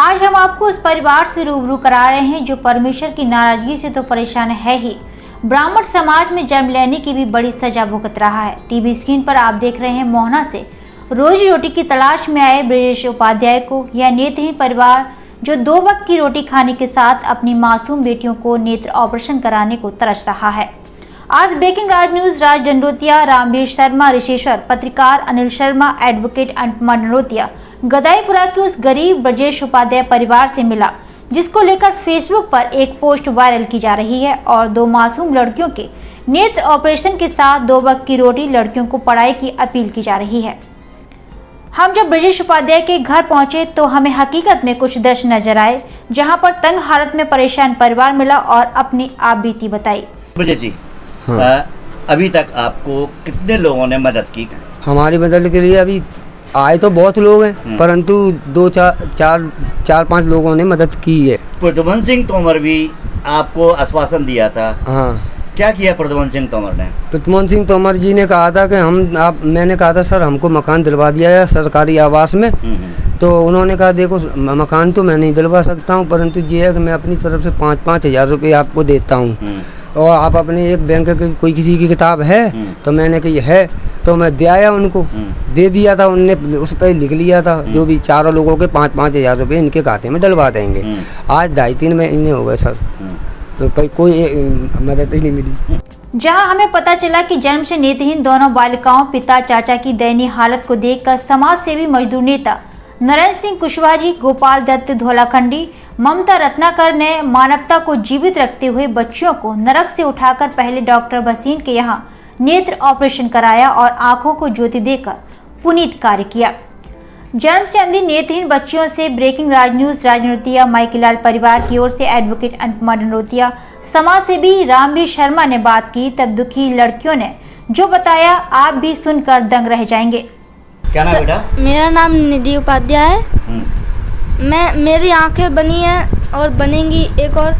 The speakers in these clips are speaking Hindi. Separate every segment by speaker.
Speaker 1: आज हम आपको उस परिवार से रूबरू करा रहे हैं जो परमेश्वर की नाराजगी से तो परेशान है ही, ब्राह्मण समाज में जन्म लेने की भी बड़ी सजा भुगत रहा है। टीवी स्क्रीन पर आप देख रहे हैं मोहना से रोजी रोटी की तलाश में आए ब्रजेश उपाध्याय को। यह नेत्रहीन परिवार जो 2 वक्त की रोटी खाने के साथ अपनी मासूम बेटियों को नेत्र ऑपरेशन कराने को तरस रहा है। आज ब्रेकिंग राज न्यूज राज डंडोतिया, रामवीर शर्मा रिशेश्वर, पत्रकार अनिल शर्मा, एडवोकेट अनुपमा डंडोतिया गदाईपुरा के उस गरीब ब्रजेश उपाध्याय परिवार से मिला, जिसको लेकर फेसबुक पर एक पोस्ट वायरल की जा रही है और 2 मासूम लड़कियों के नेत्र ऑपरेशन के साथ 2 वक्त की रोटी लड़कियों को पढ़ाई की अपील की जा रही है। हम जब ब्रजेश उपाध्याय के घर पहुंचे तो हमें हकीकत में कुछ दृश्य नजर आए, जहां पर तंग हालत में परेशान परिवार मिला और अपनी आप बीती बताई।
Speaker 2: ब्रजेश जी, अभी तक आपको कितने लोगों ने मदद की?
Speaker 3: हमारी मदद के लिए अभी आए तो बहुत लोग हैं, परंतु 4-5 लोगों ने मदद की है।
Speaker 2: प्रद्युमन सिंह तोमर भी आपको आश्वासन दिया था।
Speaker 3: हाँ,
Speaker 2: क्या किया प्रद्युमन सिंह तोमर ने?
Speaker 3: प्रद्युमन सिंह तोमर जी ने कहा था कि मैंने कहा था सर हमको मकान दिलवा दिया है सरकारी आवास में। तो उन्होंने कहा देखो मकान तो मैं नहीं दिलवा सकता हूँ, परंतु ये है कि मैं अपनी तरफ से 5-5 हज़ार रुपये आपको देता हूँ और आप अपने एक बैंक की कोई किसी की किताब है? तो मैंने कही है, तो मैं दे आया उनको, दे दिया था, उनने उस पर लिख लिया था जो भी 4 लोगों के 5-5 हज़ार रुपये इनके खाते में डलवा देंगे। आज 2.5-3 महीने हो गए सर, तो कोई मदद ही नहीं मिली।
Speaker 1: जहां हमें पता चला कि जन्म से नेत्रहीन दोनों बालिकाओं पिता चाचा की दयनीय हालत को देखकर समाज सेवी मजदूर नेता नरेंद्र सिंह कुशवाहा जी, गोपाल दत्त धोलाखंडी, ममता रत्नाकर ने मानवता को जीवित रखते हुए बच्चियों को नरक से उठाकर पहले डॉक्टर भसीन के यहाँ नेत्र ऑपरेशन कराया और आंखों को ज्योति देकर पुनीत कार्य किया। जन्म से अंधी नेत्रहीन बच्चियों से ब्रेकिंग राज न्यूज राज डंडोतिया माइकलाल परिवार की ओर से एडवोकेट अनुपमा डंडोतिया, समाज सेवी रामवीर शर्मा ने बात की। तब दुखी लड़कियों ने जो बताया आप भी सुनकर दंग रह जाएंगे।
Speaker 2: क्या नाम बेटा?
Speaker 4: मेरा नाम निधि उपाध्याय है। मेरी आंखें बनी हैं और बनेंगी एक और।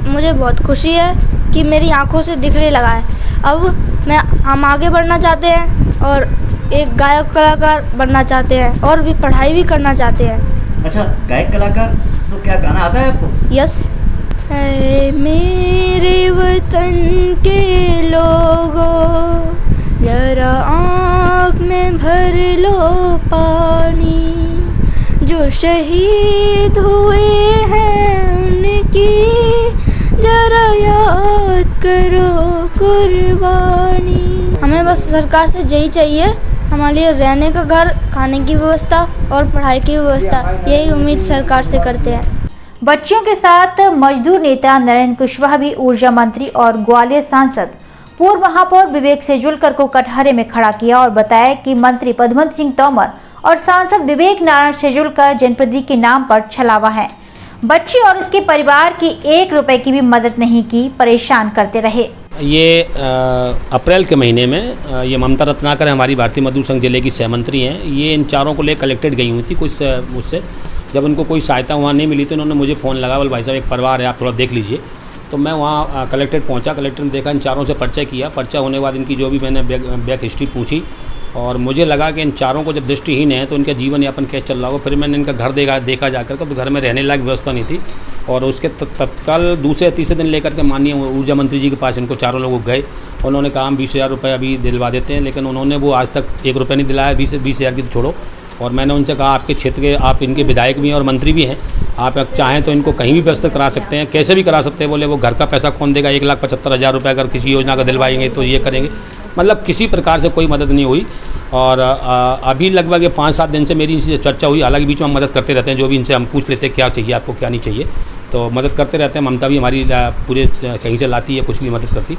Speaker 4: मुझे बहुत खुशी है कि मेरी आंखों से दिखने लगा है। अब हम आगे बढ़ना चाहते हैं और एक गायक कलाकार बनना चाहते हैं और भी पढ़ाई भी करना चाहते हैं।
Speaker 2: अच्छा, गायक कलाकार, तो क्या गाना आता है आपको?
Speaker 4: यस। ऐ मेरे वतन के लोगों, जरा आँख में भर लो पानी, जो शहीद हुए हैं उनकी जरा याद करो कुर्बानी। हमें बस सरकार से यही चाहिए, हमारे लिए रहने का घर, खाने की व्यवस्था और पढ़ाई की व्यवस्था, यही उम्मीद सरकार से करते हैं।
Speaker 1: बच्चियों के साथ मजदूर नेता नरेंद्र कुशवाहा भी ऊर्जा मंत्री और ग्वालियर सांसद पूर्व महापौर विवेक सेजुलकर को कटहरे में खड़ा किया और बताया कि मंत्री प्रद्युमन सिंह तोमर और सांसद विवेक नारायण सेजुलकर जनप्रति के नाम पर छलावा है। बच्ची और उसके परिवार की 1 रुपए की भी मदद नहीं की, परेशान करते रहे।
Speaker 5: ये अप्रैल के महीने में ये ममता रत्नाकर हमारी भारतीय मजदूर संघ जिले की सहमंत्री हैं। ये इन चारों को ले कलेक्टेड गई हुई थी कुछ मुझसे। जब उनको कोई सहायता वहाँ नहीं मिली तो इन्होंने मुझे फ़ोन लगा, बोल भाई साहब एक परिवार है, आप थोड़ा देख लीजिए। तो मैं वहाँ कलेक्टेड पहुँचा। कलेक्टर ने देखा, इन चारों से परिचय किया। परिचय होने के बाद इनकी जो भी मैंने बैक हिस्ट्री पूछी और मुझे लगा कि इन चारों को जब दृष्टिहीन है तो इनका जीवन यापन कैसे चल रहा होगा। फिर मैंने इनका घर देखा जाकर के, तो घर में रहने लायक व्यवस्था नहीं थी और उसके तत्काल दूसरे या तीसरे दिन लेकर के माननीय ऊर्जा मंत्री जी के पास इनको चारों लोग गए। उन्होंने कहा हम 20,000 रुपये अभी दिलवा देते हैं, लेकिन उन्होंने वो आज तक 1 रुपये नहीं दिलाया। 20,000 की तो छोड़ो। और मैंने उनसे कहा आपके क्षेत्र के, आप इनके विधायक भी हैं और मंत्री भी हैं, आप चाहें तो इनको कहीं भी व्यवस्था करा सकते हैं, कैसे भी करा सकते हैं। बोले वो घर का पैसा कौन देगा? 1,75,000 रुपये अगर किसी योजना का दिलवाएंगे तो ये करेंगे। मतलब किसी प्रकार से कोई मदद नहीं हुई। और अभी लगभग 5-7 दिन से मेरी इनसे चर्चा हुई। हालांकि बीच में हम मदद करते रहते हैं, जो भी इनसे हम पूछ लेते हैं क्या चाहिए आपको, क्या नहीं चाहिए, तो मदद करते रहते हैं। ममता भी हमारी पूरे कहीं से लाती है, कुछ भी मदद करती।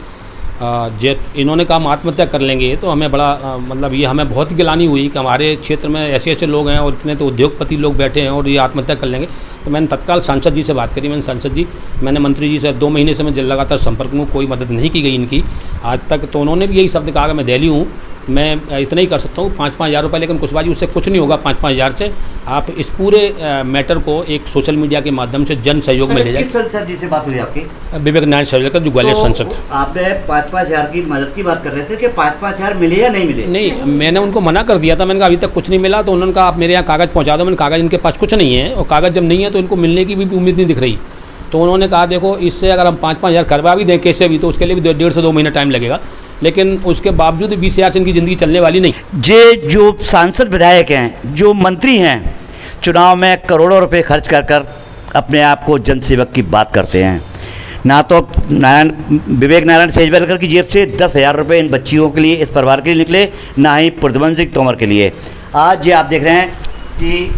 Speaker 5: इन्होंने कहा हम आत्महत्या कर लेंगे, तो हमें बड़ा मतलब ये हमें बहुत गिलानी हुई कि हमारे क्षेत्र में ऐसे ऐसे लोग हैं और इतने तो उद्योगपति लोग बैठे हैं और ये आत्महत्या कर लेंगे। तो मैंने तत्काल सांसद जी से बात करी। मैंने सांसद जी, मैंने मंत्री जी से 2 महीने से मैं लगातार संपर्क में, कोई मदद नहीं की गई इनकी आज तक। तो उन्होंने भी यही शब्द कहा कि मैं दिल्ली हूँ, मैं इतना ही कर सकता हूँ 5-5 हज़ार रुपये, लेकिन कुशवाहा जी उससे कुछ नहीं होगा। 5-5 हज़ार से आप इस पूरे मैटर को एक सोशल मीडिया के माध्यम से जन सहयोग में ले जाए।
Speaker 2: किस संसद जी से बात हुई आपकी?
Speaker 5: विवेक नारायण सेजुलकर जो ग्वालियर संसद।
Speaker 2: आपने 5-5 हज़ार की मदद की बात कर रहे थे कि 5-5 हज़ार मिले या नहीं मिले?
Speaker 5: नहीं, मैंने उनको मना कर दिया था। मैंने कहा अभी तक कुछ नहीं मिला। तो उन्होंने कहा आप मेरे यहाँ कागज़ पहुँचा दो। मैंने कागज़ इनके पास कुछ नहीं है और कागज़ जब नहीं है है तो इनको मिलने की भी उम्मीद नहीं दिख रही। तो उन्होंने कहा देखो इससे अगर हम 5-5 हज़ार करवा भी दें कैसे भी, तो उसके लिए भी 1.5 से 2 महीना टाइम लगेगा, लेकिन उसके बावजूद 20 हज़ार से इनकी ज़िंदगी चलने वाली नहीं।
Speaker 2: ये जो सांसद विधायक हैं, जो मंत्री हैं, चुनाव में करोड़ों रुपए खर्च कर कर अपने आप को जनसेवक की बात करते हैं। ना तो विवेक नारायण सेजवालकर की जेब से 10,000 रुपये इन बच्चियों के लिए, इस परिवार के लिए निकले, ना ही प्रद्युमन सिंह तोमर के लिए। आज ये आप देख रहे हैं कि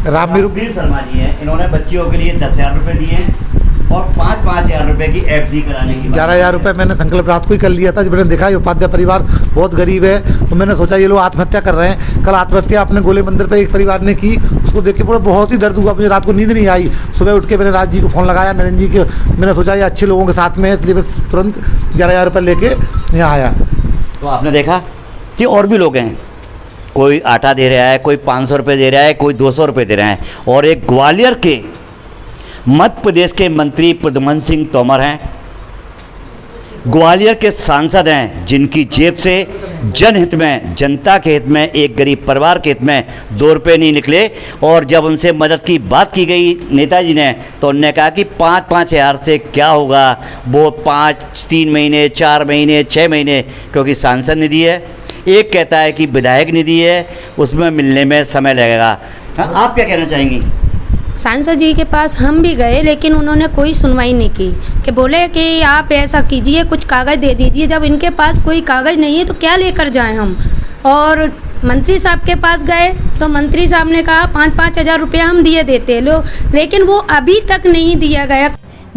Speaker 2: रामवीर शर्मा जी हैं, इन्होंने बच्चियों के लिए 10,000 रुपये दिए हैं और 5-5 हज़ार रुपये की FD कराने की
Speaker 6: 11,000 रुपये मैंने संकल्प रात को ही कर लिया था। जब मैंने देखा ये उपाध्याय परिवार बहुत गरीब है तो मैंने सोचा ये लोग आत्महत्या कर रहे हैं। कल आत्महत्या अपने गोले मंदिर पे एक परिवार ने की, उसको देख के बहुत ही दर्द हुआ। मुझे रात को नींद नहीं आई। सुबह उठ के मैंने राज जी को फ़ोन लगाया, नरेंद्र जी के, मैंने सोचा ये अच्छे लोगों के साथ में है, इसलिए मैं तुरंत 11,000 रुपये लेके यहाँ आया।
Speaker 2: तो आपने देखा कि और भी लोग हैं, कोई आटा दे रहा है, कोई 500 रुपये दे रहा है, कोई 200 रुपये दे रहा है। और एक ग्वालियर के मध्य प्रदेश के मंत्री प्रद्युमन सिंह तोमर हैं, ग्वालियर के सांसद हैं, जिनकी जेब से जनहित में, जनता के हित में, एक गरीब परिवार के हित में 2 रुपये नहीं निकले। और जब उनसे मदद की बात की गई नेताजी ने, तो उन्होंने कहा कि 5-5 हज़ार से क्या होगा, वो 3 महीने, 4 महीने, 6 महीने, क्योंकि सांसद निधि है। एक कहता है कि विधायक निधि है, उसमें मिलने में समय लगेगा। आप क्या कहना चाहेंगी?
Speaker 7: सांसद जी के पास हम भी गए, लेकिन उन्होंने कोई सुनवाई नहीं की, कि बोले कि आप ऐसा कीजिए, कुछ कागज़ दे दीजिए। जब इनके पास कोई कागज़ नहीं है तो क्या लेकर जाएं हम। और मंत्री साहब के पास गए तो मंत्री साहब ने कहा 5-5 हज़ार रुपया हम दिए देते लोग, लेकिन वो अभी तक नहीं दिया गया।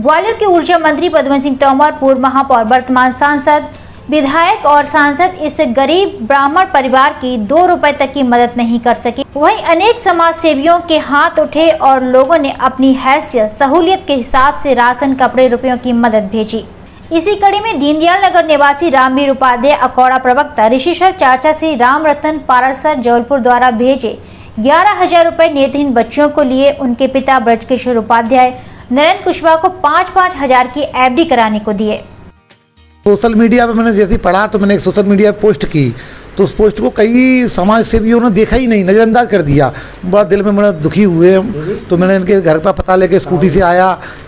Speaker 1: ग्वालियर के ऊर्जा मंत्री प्रद्युमन सिंह तोमर, पूर्व महापौर, वर्तमान सांसद, विधायक और सांसद इस गरीब ब्राह्मण परिवार की 2 रुपए तक की मदद नहीं कर सके। वहीं अनेक समाज सेवियों के हाथ उठे और लोगों ने अपनी हैसियत, सहूलियत के हिसाब से राशन, कपड़े, रुपयों की मदद भेजी। इसी कड़ी में दीनदयाल नगर निवासी रामवीर उपाध्याय, अखौड़ा प्रवक्ता ऋषिश्वर चाचा श्री राम रतन पारासर जबलपुर द्वारा भेजे 11,000 रुपए नेत्रहीन बच्चियों को लिए उनके पिता ब्रजकिशोर उपाध्याय नरेंद्र कुशवाहा को 5-5 हज़ार की FD कराने को दिए।
Speaker 6: सोशल मीडिया पे मैंने जैसे ही पढ़ा तो मैंने एक सोशल मीडिया पे पोस्ट की, तो उस पोस्ट को कई समाज सेवियों ने देखा ही नहीं, नज़रअंदाज कर दिया। बड़ा दिल में बड़ा दुखी हुए हम। तो मैंने इनके घर का पता लेके स्कूटी से आया,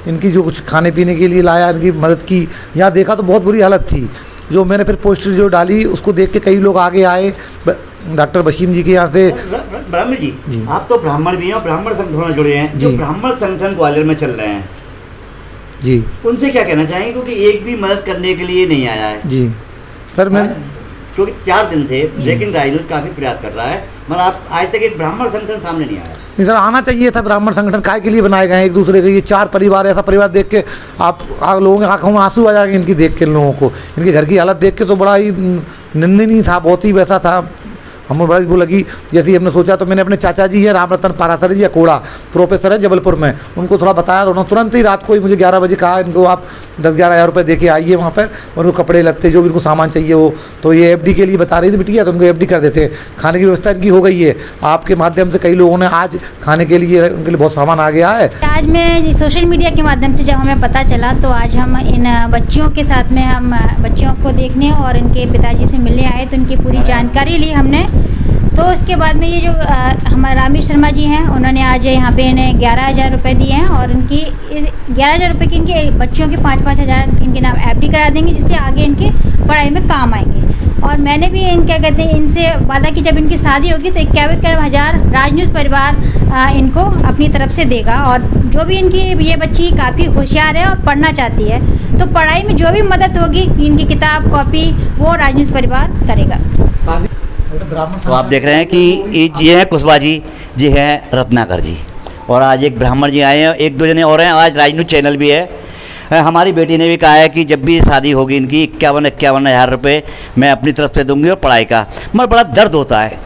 Speaker 6: इनकी जो कुछ खाने पीने के लिए लाया, इनकी मदद की। यहाँ देखा तो बहुत बुरी हालत थी। जो मैंने फिर पोस्ट जो डाली उसको देख के कई लोग आगे आए। डॉक्टर बशीम जी के यहाँ से।
Speaker 2: ब्राह्मण जी, आप तो ब्राह्मण भी हैं और ब्राह्मण संगठन जुड़े हैं, जो ब्राह्मण संगठन ग्वालियर में चल रहे हैं
Speaker 6: जी, उनसे
Speaker 2: क्या कहना चाहेंगे? क्योंकि एक भी मदद करने के लिए नहीं आया है।
Speaker 6: जी सर, मैं
Speaker 2: क्योंकि 4 दिन से लेकिन राजनीति काफ़ी प्रयास कर रहा है, मगर आप आज तक एक ब्राह्मण संगठन सामने नहीं आया।
Speaker 6: नहीं सर, आना चाहिए था। ब्राह्मण संगठन काय के लिए बनाए गए हैं? एक दूसरे के, ये 4 परिवार, ऐसा परिवार देख के आप लोगों के आंखों में आंसू आ जाएंगे इनकी देख के। लोगों को इनके घर की हालत देख के तो बड़ा ही निंदनीय था, बहुत ही वैसा था। हमें बड़ा वो लगी। जैसे ही हमने सोचा तो मैंने अपने चाचा जी है राम रतन पारासर जी, अखौड़ा प्रोफेसर है जबलपुर में, उनको थोड़ा बताया। उन्होंने तुरंत ही रात को ही मुझे 11 बजे कहा इनको आप 10-11 हज़ार रुपये दे के आइए वहाँ पर, और उनको कपड़े लत्ते जो भी इनको सामान चाहिए वो। तो ये FD के लिए बता रही थी बिटिया, तो उनको FD कर देते हैं। खाने की व्यवस्था इनकी हो गई है। आपके माध्यम से कई लोगों ने आज खाने के लिए, उनके लिए बहुत सामान आ गया है।
Speaker 8: आज मैं सोशल मीडिया के माध्यम से जब हमें पता चला तो आज हम इन बच्चियों के साथ में हम बच्चियों को देखने और इनके पिताजी से मिलने आए, तो उनकी पूरी जानकारी ली हमने। तो उसके बाद में ये जो हमारे रामवीर शर्मा जी हैं, उन्होंने आज यहाँ पे इन्हें 11,000 रुपये दिए हैं और इनकी 11,000 रुपये की इनके बच्चियों के 5-5 हज़ार इनके नाम FD करा देंगे, जिससे आगे इनकी पढ़ाई में काम आएंगे। और मैंने भी क्या कहते हैं इनसे वादा कि जब इनकी शादी होगी तो 51 हज़ार राजन्यूज़ परिवार इनको अपनी तरफ से देगा। और जो भी इनकी ये बच्ची काफ़ी होशियार है और पढ़ना चाहती है, तो पढ़ाई में जो भी मदद होगी, इनकी किताब कॉपी, वो राजन्यूज़ परिवार करेगा।
Speaker 2: तो आप देख रहे हैं कि ये है कुशवाहा जी, जी हैं रत्नाकर जी, और आज एक ब्राह्मण जी आए हैं, 1-2 जने और हैं। आज राज न्यूज़ चैनल भी है। हमारी बेटी ने भी कहा है कि जब भी शादी होगी इनकी 51 हज़ार रुपये मैं अपनी तरफ से दूंगी और पढ़ाई का। मगर बड़ा दर्द होता है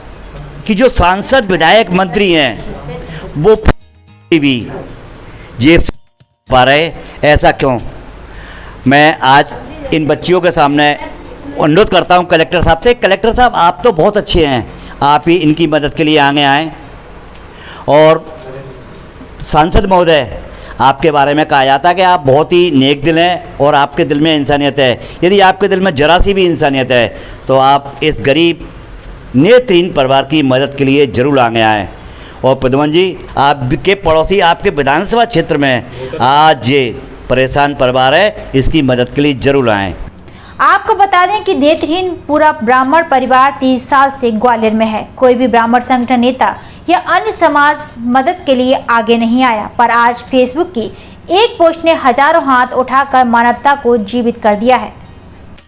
Speaker 2: कि जो सांसद, विधायक, मंत्री हैं वो भी जेब से पा रहे, ऐसा क्यों? मैं आज इन बच्चियों के सामने अनुरोध करता हूं कलेक्टर साहब से। कलेक्टर साहब, आप तो बहुत अच्छे हैं, आप ही इनकी मदद के लिए आगे आएँ। और सांसद महोदय, आपके बारे में कहा जाता है कि आप बहुत ही नेक दिल हैं और आपके दिल में इंसानियत है। यदि आपके दिल में जरा सी भी इंसानियत है तो आप इस गरीब नेत्रहीन परिवार की मदद के लिए ज़रूर आगे आएँ। और प्रद्युमन जी, आपके पड़ोसी आपके विधानसभा क्षेत्र में आज ये परेशान परिवार है, इसकी मदद के लिए जरूर आएँ।
Speaker 1: आपको बता दें कि नेत्रहीन पूरा ब्राह्मण परिवार 30 साल से ग्वालियर में है। कोई भी ब्राह्मण संगठन नेता या अन्य समाज मदद के लिए आगे नहीं आया, पर आज फेसबुक की एक पोस्ट ने हजारों हाथ उठाकर मानवता को जीवित कर दिया है।